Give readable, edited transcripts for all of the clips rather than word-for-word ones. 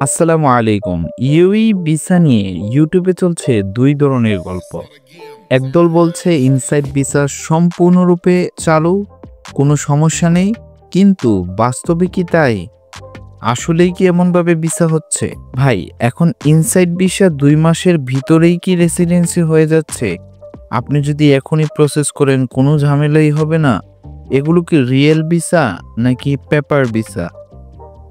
আসসালামু আলাইকুম। UE visa নিয়ে ইউটিউবে চলছে দুই ধরনের গল্প। একদল বলছে ইনসাইড ভিসা সম্পূর্ণরূপে চালু, কোনো সমস্যা নেই। কিন্তু বাস্তবে কি তাই? আসলেই কি এমনভাবে ভিসা হচ্ছে? ভাই, এখন ইনসাইড ভিসা ২ মাসের ভিতরেই কি রেসিডেন্সি হয়ে যাচ্ছে? আপনি যদি এখনই প্রসেস করেন কোনো ঝামেলাই হবে না? এগুলো কি রিয়েল ভিসা নাকি পেপার ভিসা?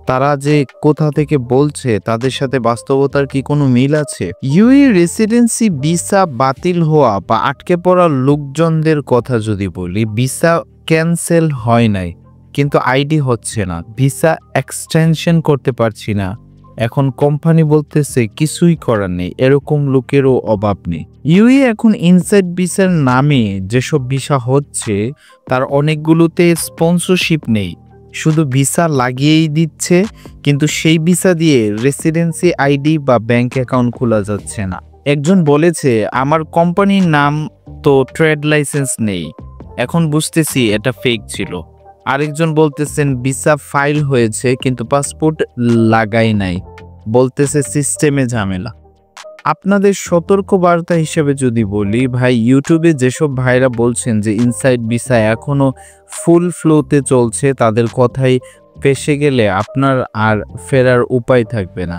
তারা যে কোথা থেকে বলছে তাদের সাথে বাস্তবতার কি কোনো মিল আছে? ইউএই রেসিডেন্সি ভিসা বাতিল হওয়া বা আটকে পড়া লোকজনদের কথা যদি বলি, ভিসা ক্যান্সেল হয় নাই, কিন্তু আইডি হচ্ছে না, ভিসা এক্সটেনশন করতে পারছি না। এখন কোম্পানি বলতেছে কিছুই করার নেই, এরকম লোকেরও অভাব নেই। ইউএই এখন ইনসাইড ভিসার নামে যেসব ভিসা হচ্ছে তার অনেকগুলোতে স্পন্সরশিপ নেই, শুধু ভিসা লাগিয়েই দিচ্ছে, কিন্তু সেই ভিসা দিয়ে রেসিডেন্সি আইডি বা ব্যাংক অ্যাকাউন্ট খোলা যাচ্ছে না। একজন বলেছে আমার কোম্পানির নাম তো ট্রেড লাইসেন্স নেই, এখন বুঝতেছি এটা ফেক ছিল। আরেকজন বলতেছেন ভিসা ফাইল হয়েছে কিন্তু পাসপোর্ট লাগাই নাই, বলতেছে সিস্টেমে ঝামেলা। আপনাদের সতর্ক বার্তা হিসেবে যদি বলি ভাই, ইউটিউবে যেসব ভাইরা বলছেন যে ইনসাইড ভিসা এখনো ফুল ফ্লোতে চলছে, তাদের কথাই ফেঁসে গেলে আপনার আর ফেরার উপায় থাকবে না।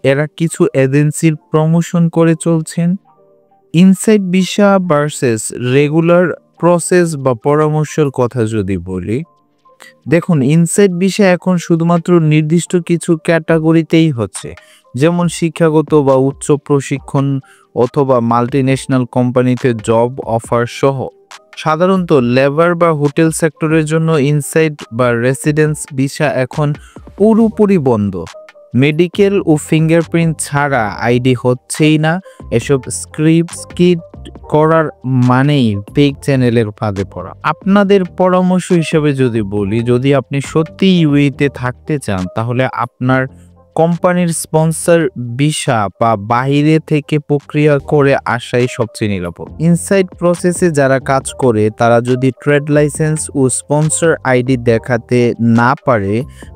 এরা কিছু এজেন্সির প্রমোশন করে চলছেন। Inside visa versus regular process বা পরামর্শের কথা যদি বলি, দেখুন ইনসাইড ভিসা এখন শুধুমাত্র নির্দিষ্ট কিছু ক্যাটাগরিতেই হচ্ছে, যেমন শিক্ষাগত বা উচ্চ প্রশিক্ষণ অথবা মাল্টিন্যাশনাল কোম্পানিতে জব অফার সহ। সাধারণত লেবার বা হোটেল সেক্টরের জন্য ইনসাইড বা রেসিডেন্স ভিসা এখন পুরোপুরি বন্ধ। মেডিকেল ও ফিঙ্গারপ্রিন্ট ছাড়া আইডি হচ্ছেই না। এসব স্কিপ করার মানেই ফেক চ্যানেলের ফাঁদে পড়া। আপনাদের পরামর্শ হিসেবে যদি বলি, যদি আপনি সত্যি ইউএইতে থাকতে চান তাহলে আপনার কোম্পানির স্পন্সর ভিসা বা বাইরে থেকে প্রক্রিয়া করে আসাই সবচেয়ে নিরাপদ। ইনসাইড প্রসেসে যারা কাজ করে তারা যদি ট্রেড লাইসেন্স ও স্পন্সর আইডি দেখাতে না পারে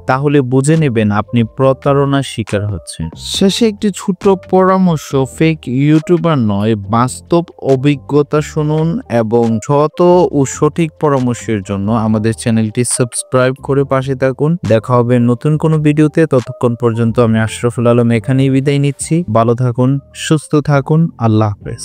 তাহলে বুঝে নেবেন আপনি প্রতারণার শিকার হচ্ছেন। শেষে একটি ছোট্ট পরামর্শ, ফেক ইউটিউবার নয়, বাস্তব অভিজ্ঞতা শুনুন এবং সৎ ও সঠিক পরামর্শের জন্য আমাদের চ্যানেলটি সাবস্ক্রাইব করে পাশে থাকুন। দেখা হবে নতুন কোনো ভিডিওতে। ততক্ষণ পর্যন্ত আমি আশরাফুল আলম এখানেই বিদায় নিচ্ছি। ভালো থাকুন, সুস্থ থাকুন, আল্লাহ হাফেজ।